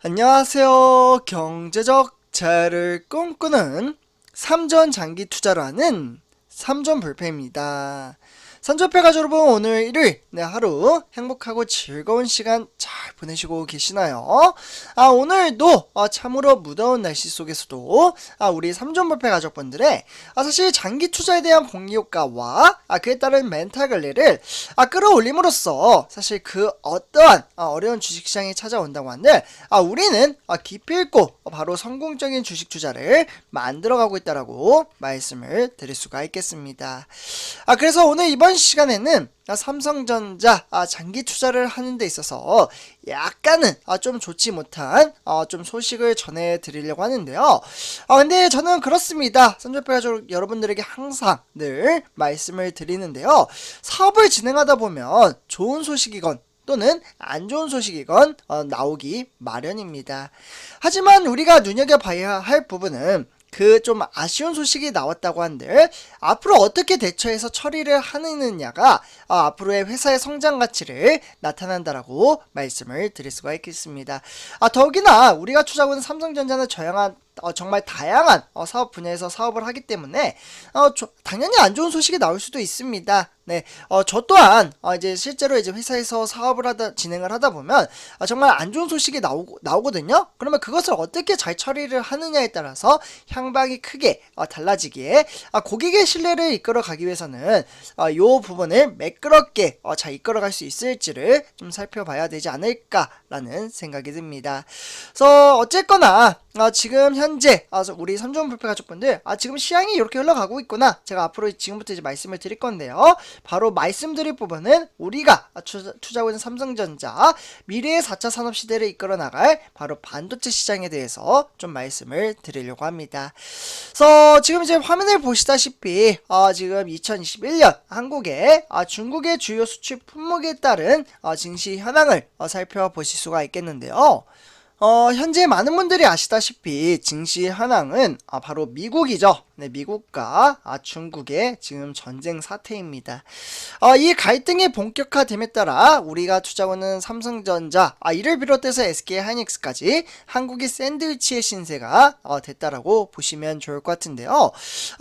안녕하세요. 경제적 자유를 꿈꾸는 삼전 장기 투자를 하는 삼전불패입니다. 삼전불패 가족 여러분, 오늘 일요일 하루 행복하고 즐거운 시간 잘 보내시고 계시나요? 오늘도 참으로 무더운 날씨 속에서도 우리 삼전불패 가족분들의 사실 장기 투자에 대한 복리효과와 그에 따른 멘탈 관리를 끌어올림으로써 사실 그 어떠한 어려운 주식시장이 찾아온다고 한들 우리는 깊이 있고 바로 성공적인 주식 투자를 만들어가고 있다라고 말씀을 드릴 수가 있겠습니다. 그래서 오늘 이번 시간에는 삼성전자 장기 투자를 하는 데 있어서 약간은 좀 좋지 못한 좀 소식을 전해드리려고 하는데요. 근데 저는 그렇습니다. 삼전불패 가족 여러분들에게 항상 늘 말씀을 드리는데요. 사업을 진행하다 보면 좋은 소식이건 또는 안 좋은 소식이건 나오기 마련입니다. 하지만 우리가 눈여겨봐야 할 부분은 그 좀 아쉬운 소식이 나왔다고 한들 앞으로 어떻게 대처해서 처리를 하느냐가 앞으로의 회사의 성장 가치를 나타난다라고 말씀을 드릴 수가 있겠습니다. 더욱이나 우리가 투자하고 있는 삼성전자는 정말 다양한 사업 분야에서 사업을 하기 때문에 당연히 안 좋은 소식이 나올 수도 있습니다. 네, 저 또한 이제 실제로 이제 회사에서 사업을 진행을 하다 보면 정말 안 좋은 소식이 나오거든요. 그러면 그것을 어떻게 잘 처리를 하느냐에 따라서 향방이 크게 달라지기에 고객의 신뢰를 이끌어가기 위해서는 요 부분을 매끄럽게 잘 이끌어갈 수 있을지를 좀 살펴봐야 되지 않을까라는 생각이 듭니다. 그래서 어쨌거나 지금 현재 우리 삼전불패 가족분들 지금 시장이 이렇게 흘러가고 있구나, 제가 앞으로 지금부터 이제 말씀을 드릴 건데요. 바로 말씀드릴 부분은 우리가 투자하고 있는 삼성전자 미래의 4차 산업시대를 이끌어 나갈 바로 반도체 시장에 대해서 좀 말씀을 드리려고 합니다. 그래서 지금 이제 화면을 보시다시피 지금 2021년 한국의 중국의 주요 수출 품목에 따른 증시 현황을 살펴보실 수가 있겠는데요. 현재 많은 분들이 아시다시피 증시 현황은 바로 미국이죠. 네, 미국과 중국의 지금 전쟁 사태입니다. 이 갈등이 본격화됨에 따라 우리가 투자하는 삼성전자, 이를 비롯해서 SK하이닉스까지 한국의 샌드위치의 신세가 됐다라고 보시면 좋을 것 같은데요.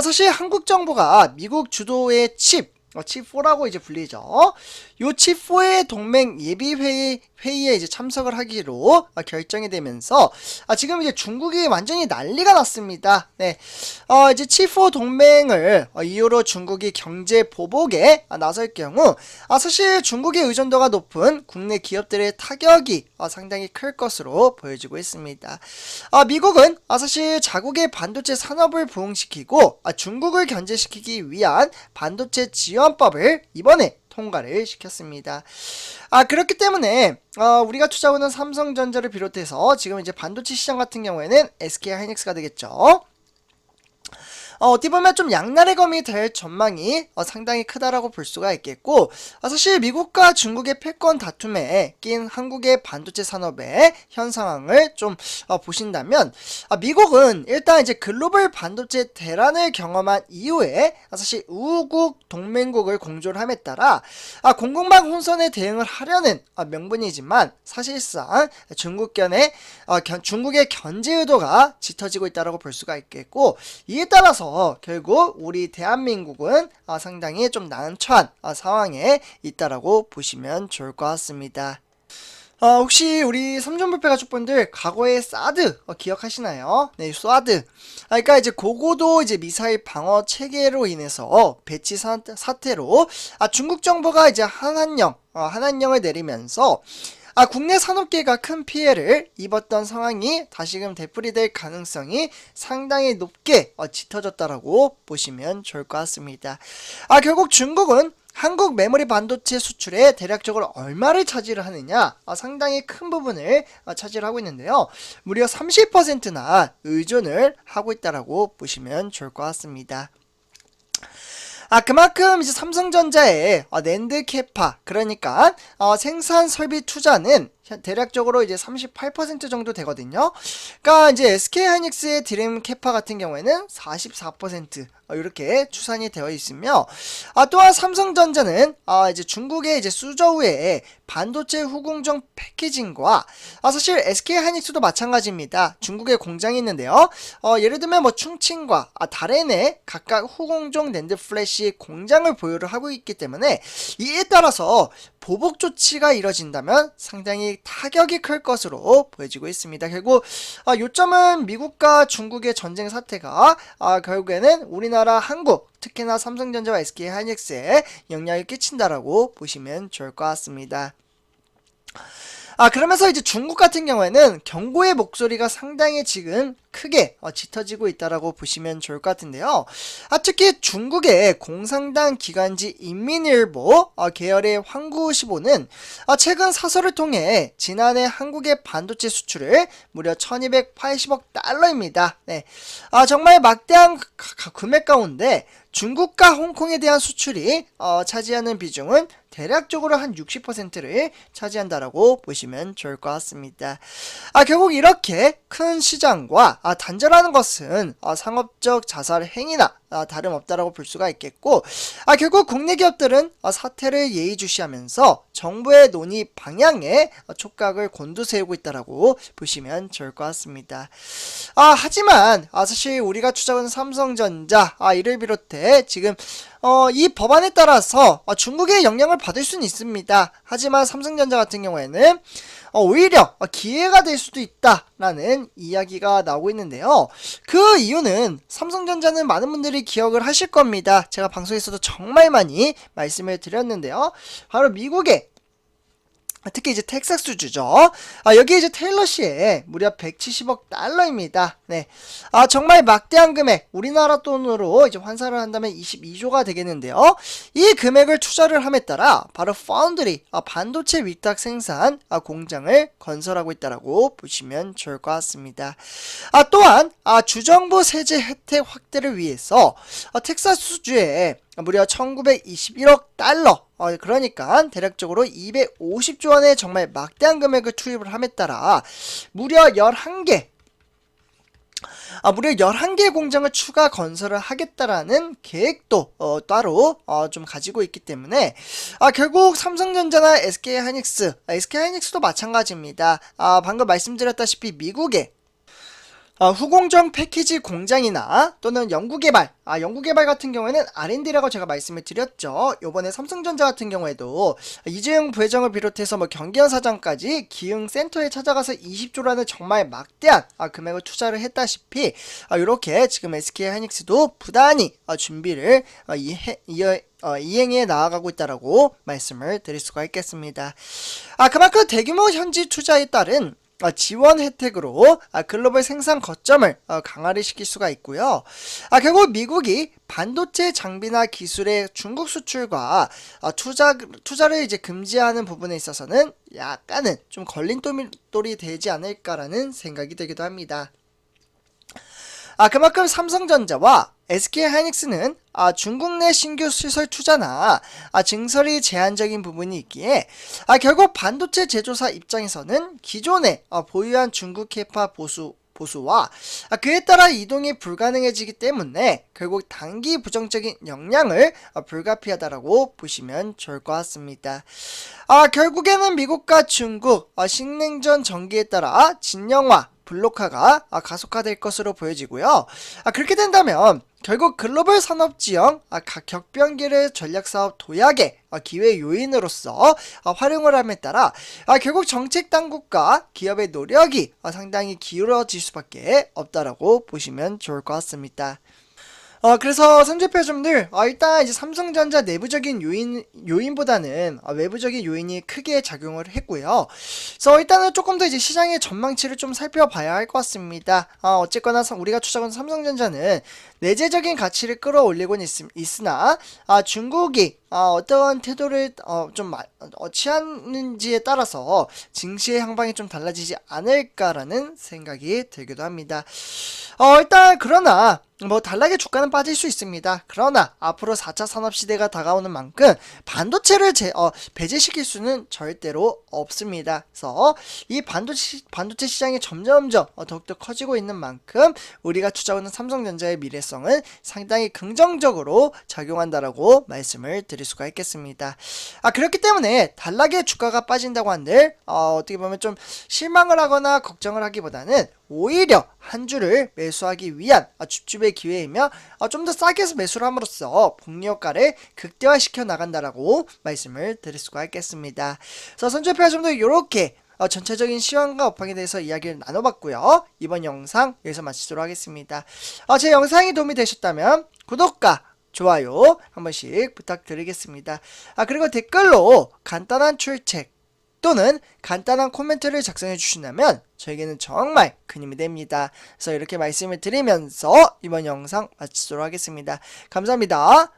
사실 한국 정부가 미국 주도의 칩4라고 이제 불리죠. 요 칩4의 동맹 예비회의에 이제 참석을 하기로 결정이 되면서 지금 이제 중국이 완전히 난리가 났습니다. 네. 이제 칩4 동맹을 이유로 중국이 경제 보복에 나설 경우 사실 중국의 의존도가 높은 국내 기업들의 타격이 상당히 클 것으로 보여지고 있습니다. 미국은 사실 자국의 반도체 산업을 부흥시키고 중국을 견제시키기 위한 반도체 지원법을 이번에 통과를 시켰습니다. 그렇기 때문에 우리가 투자하고 있는 삼성전자를 비롯해서 지금 이제 반도체 시장 같은 경우에는 SK하이닉스가 되겠죠. 어떻게 보면 좀 양날의 검이 될 전망이 상당히 크다라고 볼 수가 있겠고, 사실 미국과 중국의 패권 다툼에 낀 한국의 반도체 산업의 현 상황을 좀 보신다면 미국은 일단 이제 글로벌 반도체 대란을 경험한 이후에 사실 우국 동맹국을 공조를 함에 따라 공급망 혼선에 대응을 하려는 명분이지만 사실상 중국의 견제 의도가 짙어지고 있다고 볼 수가 있겠고, 이에 따라서 결국 우리 대한민국은 상당히 좀 난처한 상황에 있다라고 보시면 좋을 것 같습니다. 혹시 우리 삼전불패 가족분들 과거의 사드 기억하시나요? 네, 사드. 그러니까 이제 고고도 이제 미사일 방어 체계로 인해서 배치 사태로 중국 정부가 이제 한한령을 내리면서 국내 산업계가 큰 피해를 입었던 상황이 다시금 되풀이될 가능성이 상당히 높게 짙어졌다라고 보시면 좋을 것 같습니다. 결국 중국은 한국 메모리 반도체 수출에 대략적으로 얼마를 차지를 하느냐, 상당히 큰 부분을 차지를 하고 있는데요. 무려 30%나 의존을 하고 있다라고 보시면 좋을 것 같습니다. 그만큼 이제 삼성전자의 낸드 캐파, 그러니까 생산 설비 투자는 대략적으로 이제 38% 정도 되거든요. 그러니까 이제 SK하이닉스의 드림 캐파 같은 경우에는 44% 이렇게 추산이 되어 있으며, 또한 삼성전자는 이제 중국의 이제 수저우의 반도체 후공정 패키징과, 사실 SK하이닉스도 마찬가지입니다. 중국에 공장이 있는데요. 예를 들면 뭐 충칭과 다롄에 각각 후공정 낸드 플래시 공장을 보유를 하고 있기 때문에, 이에 따라서 보복 조치가 이뤄진다면 상당히 타격이 클 것으로 보여지고 있습니다. 결국 요점은 미국과 중국의 전쟁 사태가 결국에는 우리나라, 한국, 특히나 삼성전자와 SK하이닉스에 영향을 끼친다라고 보시면 좋을 것 같습니다. 그러면서 이제 중국 같은 경우에는 경고의 목소리가 상당히 지금 크게 짙어지고 있다라고 보시면 좋을 것 같은데요. 특히 중국의 공산당 기관지 인민일보 계열의 황구시보는 최근 사설을 통해 지난해 한국의 반도체 수출을 무려 1280억 달러입니다. 네. 정말 막대한 금액 가운데 중국과 홍콩에 대한 수출이 차지하는 비중은 대략적으로 한 60%를 차지한다라고 보시면 좋을 것 같습니다. 결국 이렇게 큰 시장과 단절하는 것은 상업적 자살 행위나 다름없다라고 볼 수가 있겠고, 결국 국내 기업들은 사태를 예의주시하면서 정부의 논의 방향에 촉각을 곤두세우고 있다라고 보시면 좋을 것 같습니다. 하지만 사실 우리가 추적하는 삼성전자 이를 비롯해 지금 이 법안에 따라서 중국의 영향을 받을 수는 있습니다. 하지만 삼성전자 같은 경우에는 오히려 기회가 될 수도 있다라는 이야기가 나오고 있는데요. 그 이유는 삼성전자는 많은 분들이 기억을 하실 겁니다. 제가 방송에서도 정말 많이 말씀을 드렸는데요. 바로 미국의 특히 이제 텍사스주죠. 여기 이제 테일러시에 무려 170억 달러입니다. 네. 정말 막대한 금액, 우리나라 돈으로 이제 환산을 한다면 22조가 되겠는데요. 이 금액을 투자를 함에 따라 바로 파운드리, 반도체 위탁 생산 공장을 건설하고 있다라고 보시면 좋을 것 같습니다. 또한 주정부 세제 혜택 확대를 위해서 텍사스주에 무려 1921억 달러, 그러니까 대략적으로 250조 원의 정말 막대한 금액을 투입을 함에 따라 무려 11개 공장을 추가 건설을 하겠다라는 계획도 따로 좀 가지고 있기 때문에 결국 삼성전자나 SK하이닉스도 마찬가지입니다. 방금 말씀드렸다시피 미국의 후공정 패키지 공장이나 또는 연구개발 같은 경우에는 R&D라고 제가 말씀을 드렸죠. 요번에 삼성전자 같은 경우에도 이재용 부회장을 비롯해서 경기현 사장까지 기흥센터에 찾아가서 20조라는 정말 막대한 금액을 투자를 했다시피 이렇게 지금 SK하이닉스도 부단히 준비를 이행해 나아가고 있다라고 말씀을 드릴 수가 있겠습니다. 그만큼 대규모 현지 투자에 따른 지원 혜택으로 글로벌 생산 거점을 강화를 시킬 수가 있고요. 결국 미국이 반도체 장비나 기술의 중국 수출과 투자를 이제 금지하는 부분에 있어서는 약간은 좀 걸림돌이 되지 않을까라는 생각이 들기도 합니다. 그만큼 삼성전자와 SK하이닉스는 중국 내 신규 시설 투자나 증설이 제한적인 부분이 있기에 결국 반도체 제조사 입장에서는 기존에 보유한 중국 캐파 보수와 그에 따라 이동이 불가능해지기 때문에 결국 단기 부정적인 영향을 불가피하다라고 보시면 좋을 것 같습니다. 결국에는 미국과 중국 신냉전 전기에 따라 진영화 블록화가 가속화될 것으로 보여지고요. 그렇게 된다면 결국 글로벌 산업지형 격변기를 전략사업 도약의 기회 요인으로서 활용을 함에 따라 결국 정책당국과 기업의 노력이 상당히 기울어질 수밖에 없다라고 보시면 좋을 것 같습니다. 그래서 선제표점들 일단 이제 삼성전자 내부적인 요인보다는 외부적인 요인이 크게 작용을 했고요. 그래서 일단은 조금 더 이제 시장의 전망치를 좀 살펴봐야 할 것 같습니다. 어쨌거나 우리가 추적한 삼성전자는 내재적인 가치를 끌어올리고는 있으나 중국이 어떤 태도를 좀 취하는지에 따라서 증시의 향방이 좀 달라지지 않을까라는 생각이 들기도 합니다. 일단 그러나 뭐 단락의 주가는 빠질 수 있습니다. 그러나 앞으로 4차 산업시대가 다가오는 만큼 반도체를 배제시킬 수는 절대로 없습니다. 그래서 이 반도체 시장이 점점점 더욱더 커지고 있는 만큼 우리가 투자하는 삼성전자의 미래성은 상당히 긍정적으로 작용한다라고 말씀을 드릴 수가 있겠습니다. 그렇기 때문에 단락의 주가가 빠진다고 한들 어떻게 보면 좀 실망을 하거나 걱정을 하기보다는 오히려 한 주를 매수하기 위한 줍줍의 기회이며 좀 더 싸게 해서 매수를 함으로써 복리효과를 극대화시켜 나간다라고 말씀을 드릴 수가 있겠습니다. 그래서 선조표가 좀 더 이렇게 전체적인 시황과 업황에 대해서 이야기를 나눠봤고요. 이번 영상 여기서 마치도록 하겠습니다. 제 영상이 도움이 되셨다면 구독과 좋아요 한 번씩 부탁드리겠습니다. 그리고 댓글로 간단한 출첵 또는 간단한 코멘트를 작성해 주신다면 저에게는 정말 큰 힘이 됩니다. 그래서 이렇게 말씀을 드리면서 이번 영상 마치도록 하겠습니다. 감사합니다.